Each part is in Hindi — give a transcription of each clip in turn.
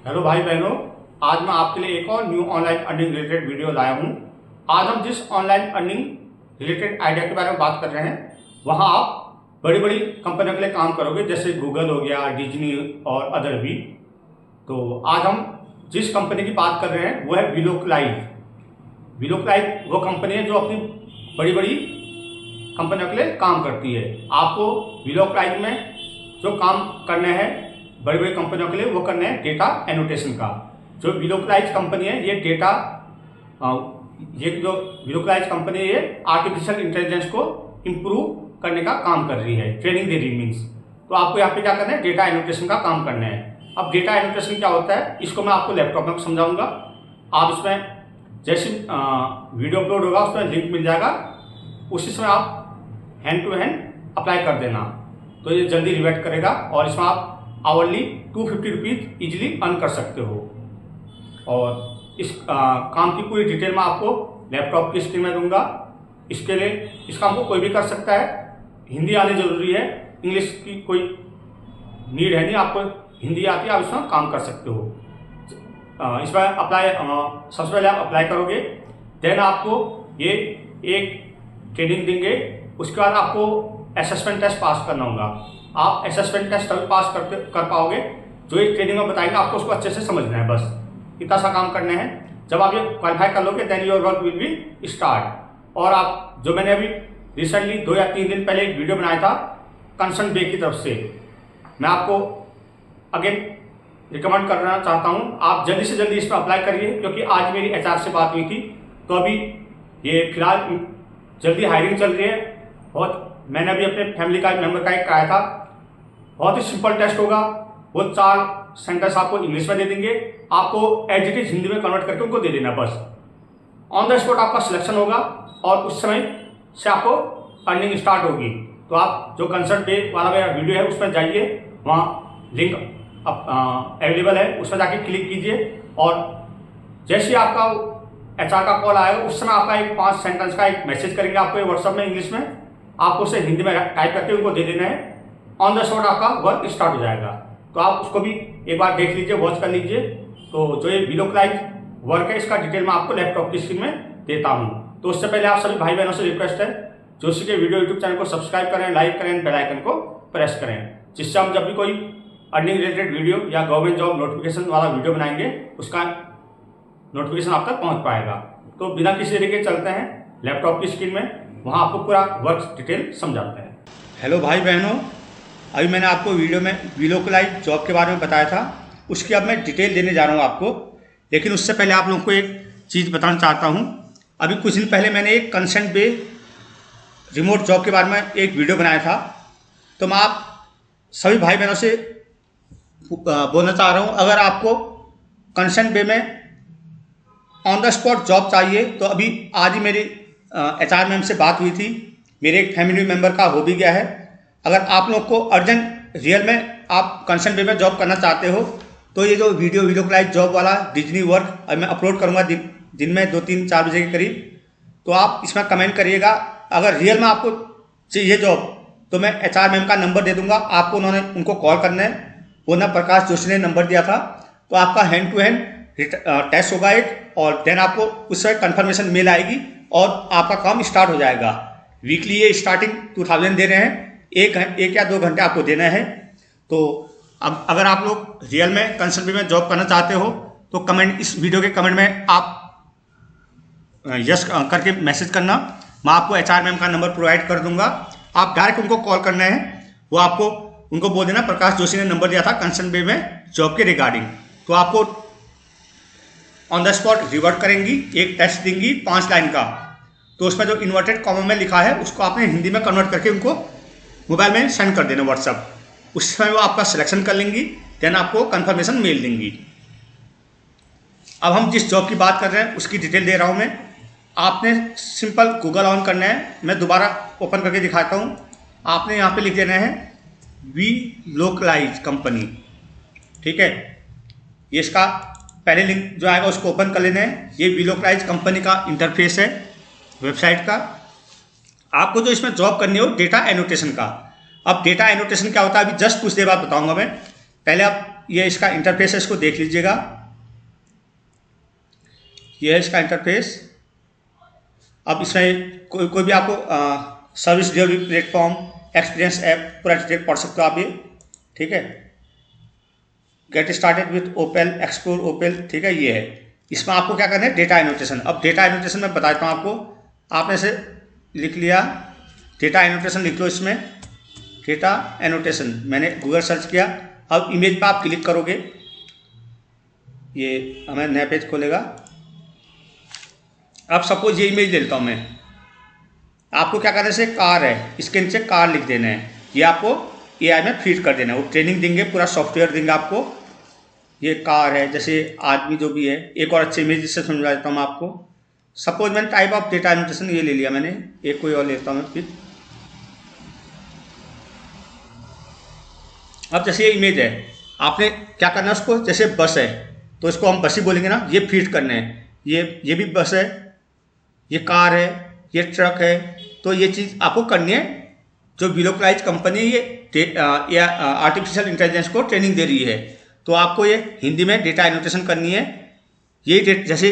हेलो भाई बहनों, आज मैं आपके लिए एक और new online earning related video लाया हूं। आज हम जिस ऑनलाइन अर्निंग रिलेटेड आइडिया के बारे में बात कर रहे हैं, वहां आप बड़ी बड़ी कंपनियों के लिए काम करोगे, जैसे गूगल हो गया, डिज्नी और अदर भी। तो आज हम जिस कंपनी की बात कर रहे हैं वो है वीलोक्लाइव। वीलोक्लाइव वो कंपनी है जो अपनी बड़ी बड़ी कंपनियों के लिए काम करती है। आपको वीलोक्लाइव में जो काम करने हैं बड़ी बड़ी कंपनियों के लिए, वो करने हैं डेटा एनोटेशन का। जो वीलोक्लाइव कंपनी है ये जो वीलोक्लाइव कंपनी है ये आर्टिफिशियल इंटेलिजेंस को इम्प्रूव करने का काम कर रही है, ट्रेनिंग दे रही मीन्स। तो आपको यहाँ पे क्या करना है, डेटा एनोटेशन का काम करना है। अब डेटा एनोटेशन क्या होता है, इसको मैं आपको लैपटॉप में समझाऊंगा। आप इसमें जैसे वीडियो अपलोड होगा उसमें लिंक मिल जाएगा, उसी समय आप हैंड टू हैंड अप्लाई कर देना, तो ये जल्दी रिवर्ट करेगा और इसमें आप आवरली 250 रुपीज़ ईजिली अर्न कर सकते हो। और इस काम की पूरी डिटेल मैं आपको लैपटॉप की स्क्रीन में दूंगा। इसके लिए इस काम को कोई भी कर सकता है, हिंदी आनी जरूरी है, इंग्लिश की कोई नीड है नहीं। आपको हिंदी आती है, आप इसमें काम कर सकते हो। इसमें सबसे पहले आप अप्लाई करोगे, देन आपको ये एक ट्रेनिंग देंगे। उसके बाद आपको असेसमेंट टेस्ट पास करना होगा। आप असेसमेंट टेस्ट तभी पास कर पाओगे जो ये ट्रेनिंग में बताएंगे, आपको उसको अच्छे से समझना है, बस इतना सा काम करना है। जब आप ये क्वालिफाई कर लोगे then your work will be start. और आप जो मैंने अभी रिसेंटली 2 या 3 दिन पहले एक वीडियो बनाया था कंसर्न बे की तरफ से, मैं आपको अगेन रिकमेंड करना चाहता हूँ, आप जल्दी से जल्दी इसमें अप्लाई करिए, क्योंकि आज मेरी HR से बात हुई थी। तो अभी ये फिलहाल जल्दी हायरिंग चल रही है बहुत। मैंने अभी अपने फैमिली का मेंबर का एक कराया था, बहुत ही सिंपल टेस्ट होगा। वो 4 सेंटेंस आपको इंग्लिश में दे देंगे, आपको एज इट इज हिंदी में कन्वर्ट करके उनको दे देना, बस ऑन द स्पॉट आपका सिलेक्शन होगा और उस समय से आपको अर्निंग स्टार्ट होगी। तो आप जो कंसर्ट पे वाला मेरा वीडियो है उसमें जाइए, वहाँ लिंक अवेलेबल है, उसमें जाके क्लिक कीजिए और जैसे ही आपका HR का कॉल आएगा उस समय आपका एक 5 सेंटेंस का एक मैसेज करेंगे आपको व्हाट्सएप में इंग्लिश में, आपको उसे हिंदी में टाइप करके उनको दे देना है। ऑन द स्पॉट आपका वर्क स्टार्ट हो जाएगा। तो आप उसको भी एक बार देख लीजिए, वॉच कर लीजिए। तो जो ये वीलोक्लाइव वर्क है इसका डिटेल मैं आपको लैपटॉप की स्क्रीन में देता हूँ। तो उससे पहले आप सभी भाई बहनों से रिक्वेस्ट है, जोशी के वीडियो यूट्यूब चैनल को सब्सक्राइब करें, लाइक करें, बेल आइकन को प्रेस करें, जिससे हम जब भी कोई अर्निंग रिलेटेड वीडियो या गवर्नमेंट जॉब नोटिफिकेशन वाला वीडियो बनाएंगे उसका नोटिफिकेशन आप तक पहुँच पाएगा। तो बिना किसी देरी के चलते हैं लैपटॉप की स्क्रीन में, वहाँ आपको पूरा वर्क डिटेल समझाते हैं। हेलो भाई बहनों, अभी मैंने आपको वीडियो में वीलोक्लाइव जॉब के बारे में बताया था, उसकी अब मैं डिटेल देने जा रहा हूँ आपको। लेकिन उससे पहले आप लोगों को एक चीज़ बताना चाहता हूँ। अभी कुछ दिन पहले मैंने एक कंसेंट बे रिमोट जॉब के बारे में एक वीडियो बनाया था। तो मैं आप सभी भाई बहनों से बोलना चाह रहा हूँ, अगर आपको कंसेंट बे में ऑन द स्पॉट जॉब चाहिए तो अभी आज ही मेरी HR मैम से बात हुई थी, मेरे एक फैमिली मेम्बर का हो भी गया है। अगर आप लोग को अर्जेंट रियल में आप कंसर्न बे में जॉब करना चाहते हो तो ये जो वीलोक्लाइव जॉब वाला डिज्नी वर्क अब मैं अपलोड करूँगा दिन में 2-3-4 बजे के करीब, तो आप इसमें कमेंट करिएगा। अगर रियल में आपको चाहिए जॉब तो मैं HR मैम का नंबर दे दूंगा, आपको उनको कॉल करना है। वो ना प्रकाश जोशी ने नंबर दिया था। तो आपका हैंड टू हैंड टेस्ट होगा एक, और देन आपको उस समय कन्फर्मेशन मेल आएगी और आपका काम स्टार्ट हो जाएगा। वीकली ये स्टार्टिंग 2000 दे रहे हैं, एक या 2 घंटे आपको देना है। तो अब अगर आप लोग रियल में कंसर्न बे में जॉब करना चाहते हो तो कमेंट, इस वीडियो के कमेंट में आप यस करके मैसेज करना, मैं आपको HR मैम का नंबर प्रोवाइड कर दूंगा। आप डायरेक्ट उनको कॉल करना है, वो आपको उनको बोल देना प्रकाश जोशी ने नंबर दिया था कंसर्न बे में जॉब के रिगार्डिंग। तो आपको ऑन द स्पॉट रिवर्ट करेंगी, एक टेस्ट देंगी 5 लाइन का। तो उसमें जो इन्वर्टेड कॉमा में लिखा है उसको आपने हिंदी में कन्वर्ट करके उनको मोबाइल में सेंड कर देना व्हाट्सअप। उस समय वो आपका सिलेक्शन कर लेंगी, देन आपको कंफर्मेशन मेल देंगी। अब हम जिस जॉब की बात कर रहे हैं उसकी डिटेल दे रहा हूँ मैं। आपने सिंपल गूगल ऑन करना है, मैं दोबारा ओपन करके दिखाता हूँ। आपने यहाँ पे लिख देना है वीलोक्लाइव कंपनी, ठीक है। ये इसका पहले लिंक जो आएगा उसको ओपन कर लेना है। ये वीलोक्लाइव कंपनी का इंटरफेस है वेबसाइट का। आपको जो इसमें जॉब करनी हो डेटा एनोटेशन का। अब डेटा एनोटेशन क्या होता है अभी जस्ट कुछ देर बाद बताऊंगा मैं। पहले आप ये इसका इंटरफेस है, इसको देख लीजिएगा। ये है इसका इंटरफेस। अब इसमें कोई भी आपको service delivery platform, experience app पूरा डिटेल पढ़ सकते हो आप ये, ठीक है। Get started with Opal, explore Opal, ठीक है, ये है। इसमें आपको क्या करना है, डेटा एनोटेशन। अब डेटा एनोटेशन में बताता हूँ आपको। आपने से लिख लिया, डेटा एनोटेशन लिख लो इसमें, डेटा एनोटेशन। मैंने गूगल सर्च किया। अब इमेज पर आप क्लिक करोगे, ये हमें नया पेज खोलेगा। अब सपोज ये इमेज ले लेता हूँ मैं। आपको क्या करना है, जैसे कार है, इसके नीचे कार लिख देना है। ये आपको एआई में फीड कर देना है। वो ट्रेनिंग देंगे, पूरा सॉफ्टवेयर देंगे आपको। ये कार है, जैसे आदमी जो भी है। एक और अच्छी इमेज इससे समझा देता हूँ मैं आपको। सपोज मैंने टाइप ऑफ डेटा एनोटेशन ये ले लिया मैंने, एक कोई और लेता हूँ फिर। अब जैसे ये इमेज है, आपने क्या करना है उसको, जैसे बस है तो इसको हम बस ही बोलेंगे ना, ये फीड करना है। ये भी बस है, ये कार है, ये ट्रक है। तो ये चीज़ आपको करनी है। जो व्हीलोक्लाइज कंपनी ये आर्टिफिशियल इंटेलिजेंस को ट्रेनिंग दे रही है, तो आपको ये हिंदी में डेटा एनोटेशन करनी है। ये जैसे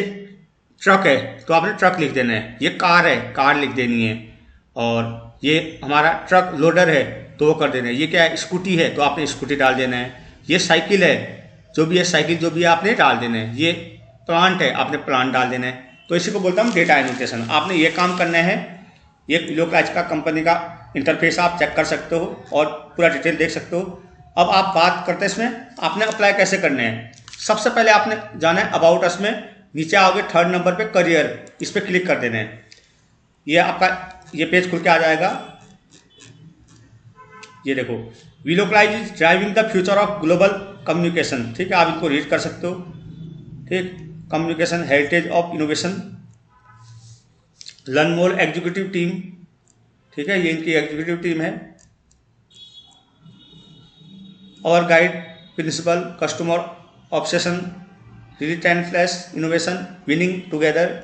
ट्रक है तो आपने ट्रक लिख देना है। ये कार है, कार लिख देनी है। और ये हमारा ट्रक लोडर है तो वो कर देना है। ये क्या है, स्कूटी है तो आपने स्कूटी डाल देना है। ये साइकिल है, जो भी है साइकिल जो भी है आपने डाल देना है। ये प्लांट है, आपने प्लांट डाल देना है। तो इसी को बोलता हूँ डेटा एनोटेशन। आपने ये काम करना है। ये व्हीलोक्लाइज का कंपनी का इंटरफेस आप चेक कर सकते हो और पूरा डिटेल देख सकते हो। अब आप बात करते हैं इसमें आपने अप्लाई कैसे करने हैं। सबसे पहले आपने जाना है अबाउट अस में, नीचे आओगे 3rd नंबर पे करियर, इस पर क्लिक कर देना है। ये आपका ये पेज खुल के आ जाएगा। ये देखो, व्हीलोक्लाइज is driving the future of global communication, ठीक है, आप इनको रीड कर सकते हो, ठीक। Communication heritage of innovation, learn more executive team, ठीक है, ये इनकी एग्जीक्यूटिव टीम है। और guide principle, customer obsession, relentless innovation, winning together,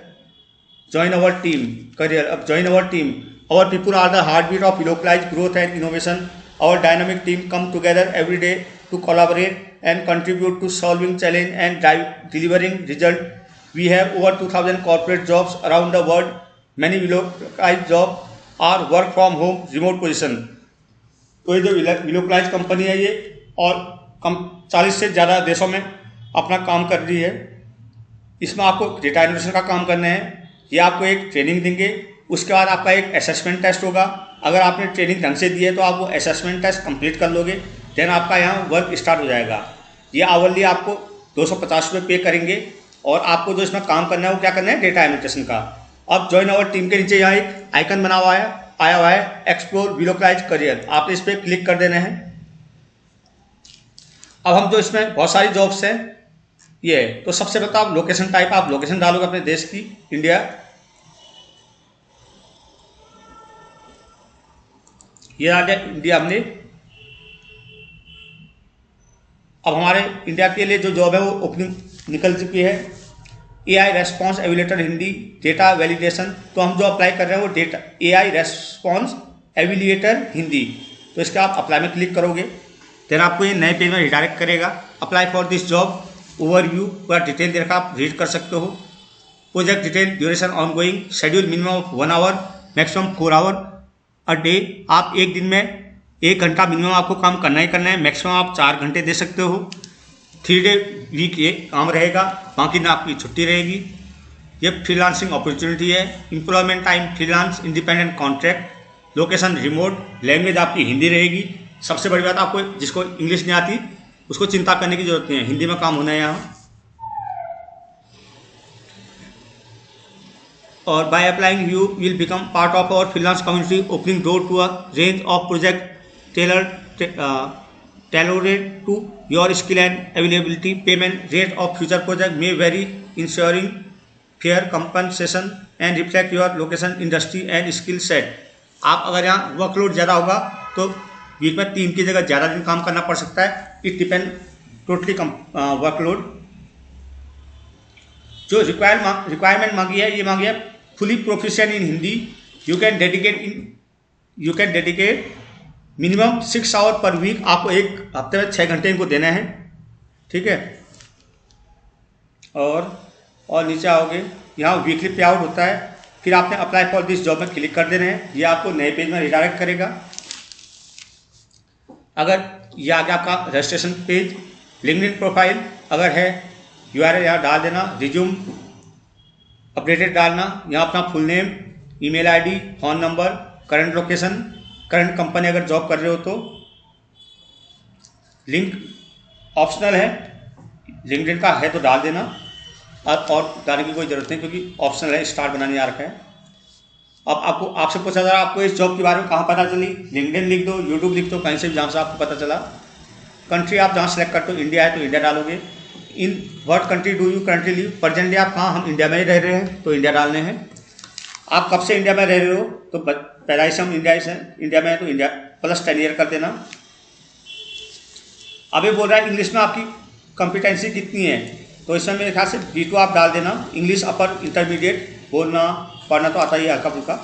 join our team, career. अब join our team, our people are the heartbeat of व्हीलोक्लाइज growth and innovation. Our dynamic team come together every day to collaborate and contribute to solving challenge and delivering result. We have over 2000 corporate jobs around the world. Many व्हीलोक्लाइज jobs are work from home remote position. तो ये जो व्हीलोक्लाइज कंपनी है ये और 40 से ज़्यादा देशों में अपना काम कर रही है। इसमें आपको डेटा एनोटेशन का काम करना है। ये आपको एक ट्रेनिंग देंगे, उसके बाद आपका एक असेसमेंट टेस्ट होगा। अगर आपने ट्रेनिंग ढंग से दी है तो आप वो असेसमेंट टेस्ट कंप्लीट कर लोगे, देन आपका यहाँ वर्क स्टार्ट हो जाएगा। ये आवरली आपको 250 रुपये पे करेंगे और आपको जो इसमें काम करना है वो क्या करना है, डेटा एनोटेशन का। अब जॉइन अवर टीम के नीचे यहाँ एक आइकन बना हुआ है, आया हुआ है एक्सप्लोर व्हीलोक्लाइज करियर, आपने इस पर क्लिक कर देना है। अब हम जो इसमें बहुत सारी जॉब्स हैं ये है, तो सबसे पहले आप लोकेशन टाइप, आप लोकेशन डालोगे अपने देश की, इंडिया। ये आ गया इंडिया हमने। अब हमारे इंडिया के लिए जो जॉब है वो ओपनिंग निकल चुकी है। AI response evaluator Hindi, data validation. तो हम जो अप्लाई कर रहे हैं वो data AI response evaluator Hindi, तो इसका आप अप्लाई में क्लिक करोगे, देन आपको ये नए पेज में रिडायरेक्ट करेगा। Apply for this job, overview पूरा डिटेल दे रखा, आप रीड कर सकते हो। Project detail, duration ongoing, schedule minimum of 1 hour, maximum 4 hour a day. आप एक दिन में 1 घंटा मिनिमम आपको काम करना ही करना है, मैक्सिमम आप 4 घंटे दे सकते हो। 3 डे वीक ये काम रहेगा, बाकी दिन आपकी छुट्टी रहेगी। ये फ्रीलांसिंग अपॉर्चुनिटी है। Employment time freelance, independent contract, location remote, language आपकी हिंदी रहेगी। सबसे बड़ी बात, आपको जिसको इंग्लिश नहीं आती उसको चिंता करने की जरूरत नहीं है, हिंदी में काम होना है यहाँ। और by applying you will become part of our freelance community, opening door to a range of project tailored to your skill and availability. Payment rate of future project may vary, ensuring fair compensation and reflect your location, industry and skill set. आप अगर यहाँ वर्कलोड ज़्यादा होगा तो वीक में 3 की जगह ज़्यादा दिन काम करना पड़ सकता है। It depend totally workload. जो रिक्वायरमेंट मांगी है, ये मांगी है fully proficient in Hindi. You can dedicate minimum 6 hour per week. आपको एक हफ्ते में 6 घंटे इनको देना है। ठीक है। और नीचे आओगे, यहाँ वीकली पे आउट होता है। फिर आपने अप्लाई फॉर दिस जॉब में क्लिक कर देना है। ये आपको नए पेज में रिडायरेक्ट करेगा। अगर ये आ गया आपका रजिस्ट्रेशन पेज, लिंक्डइन प्रोफाइल अगर है, यूआरएल यहाँ डाल देना, रिज्यूम अपडेटेड डालना, यहाँ अपना full name, email ID, phone number, current location, current company अगर जॉब कर रहे हो तो। लिंक ऑप्शनल है, लिंक्डइन का है तो डाल देना, और डालने की कोई ज़रूरत नहीं क्योंकि ऑप्शनल है, स्टार बनाने आ रखा है। अब आपसे पूछा जा रहा है आपको इस जॉब के बारे में कहाँ पता चली, लिंक्डइन लिख दो, यूट्यूब लिख दो, कहीं से भी जहाँ से आपको पता चला। कंट्री आप जहाँ सेलेक्ट करते हो, इंडिया है तो इंडिया डालोगे। In what country do you currently live, presently आप कहाँ, हम इंडिया में ही रह रहे हैं तो इंडिया डालने हैं। आप कब से इंडिया में रह रहे हो, तो पहला से हम इंडिया में है तो इंडिया प्लस 10 ईयर कर देना। अभी बोल रहा है इंग्लिश में आपकी कॉम्पिटेंसी कितनी है, तो इसमें मेरे ख्याल से B2 आप डाल देना। इंग्लिश अपर इंटरमीडिएट, बोलना पढ़ना तो आता ही है, हल्का फुल्का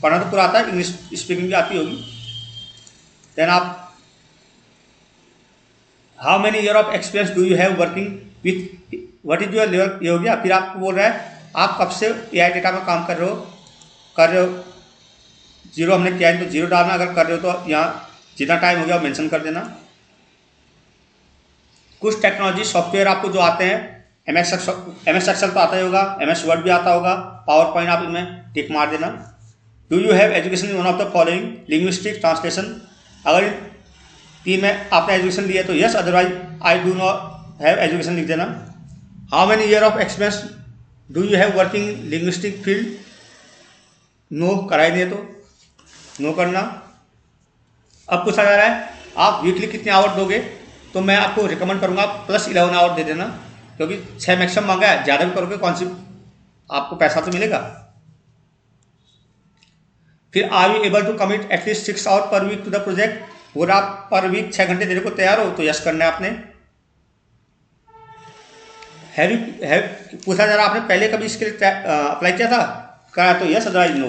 पढ़ना तो पूरा आता है, इंग्लिश स्पीकिंग भी आती होगी। देन आप how many year of experience do you have working with, what is your level, ये हो गया। फिर आपको बोल रहा है आप कब से AI डेटा में काम कर रहे हो। 0 हमने किया है तो 0 डालना, अगर कर रहे हो तो यहाँ जितना टाइम हो गया वो मेंशन कर देना। कुछ टेक्नोलॉजी सॉफ्टवेयर आपको जो आते हैं, MS एक्सेल तो आता ही होगा, MS वर्ड भी आता होगा, पावर पॉइंट आप इनमें टिक मार देना। Do you have education in one of the following, linguistic, translation, अगर 3 में आपने एजुकेशन लिया तो yes, otherwise I do not have education लिख देना। How many year of experience do you have working linguistic field, no कराई दिए तो नो करना। अब पूछा जा रहा है आप वीकली कितने आवर दोगे, तो मैं आपको रिकमेंड करूंगा प्लस 11 आवर दे देना, क्योंकि 6 मैक्सिमम मांगा है, ज़्यादा भी करोगे कौन सी आपको पैसा तो मिलेगा। फिर are you able to commit at least 6 hour per week to the project, वो आप पर वीक 6 घंटे देने को तैयार हो तो यस करना है आपने। पूछा जा रहा आपने पहले कभी इसके लिए अप्लाई किया था, करा तो yes, otherwise no.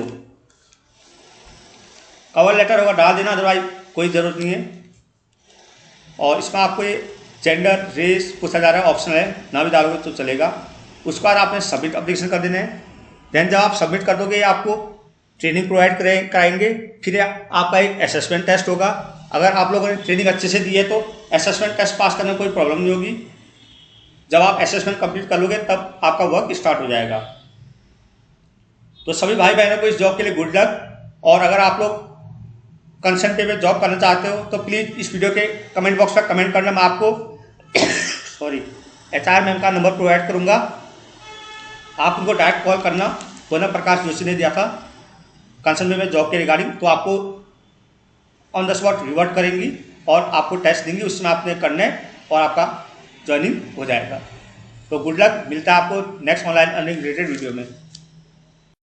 Cover letter होगा डाल देना, अदरवाइज कोई ज़रूरत नहीं है। और इसमें आपको ये जेंडर, रेस पूछा जा रहा है, ऑप्शनल है, ना भी डालोगे तो चलेगा। उसके बाद आपने सबमिट एप्लीकेशन कर देना है। देन जब आप सबमिट कर दोगे आपको ट्रेनिंग प्रोवाइड कराएंगे। फिर आपका एक असेसमेंट टेस्ट होगा। अगर आप लोगों ने ट्रेनिंग अच्छे से दी है तो असेसमेंट टेस्ट पास करने में कोई प्रॉब्लम नहीं होगी। जब आप असेसमेंट कंप्लीट कर लोगे तब आपका वर्क स्टार्ट हो जाएगा। तो सभी भाई बहनों को इस जॉब के लिए गुड लक। और अगर आप लोग कंसर्न पे जॉब करना चाहते हो तो प्लीज़ इस वीडियो के कमेंट बॉक्स में कमेंट करना, मैं आपको HR मैम का नंबर प्रोवाइड करूंगा। आप उनको डायरेक्ट कॉल करना, वो प्रकाश जोशी ने दिया था कंसर्न में जॉब के रिगार्डिंग, तो आपको ऑन द स्पॉट रिवर्ट करेंगी और आपको टेस्ट देंगी, उसमें आपने करना है और आपका ज्वाइनिंग हो जाएगा। तो गुड लक, मिलता है आपको next online earning related video में।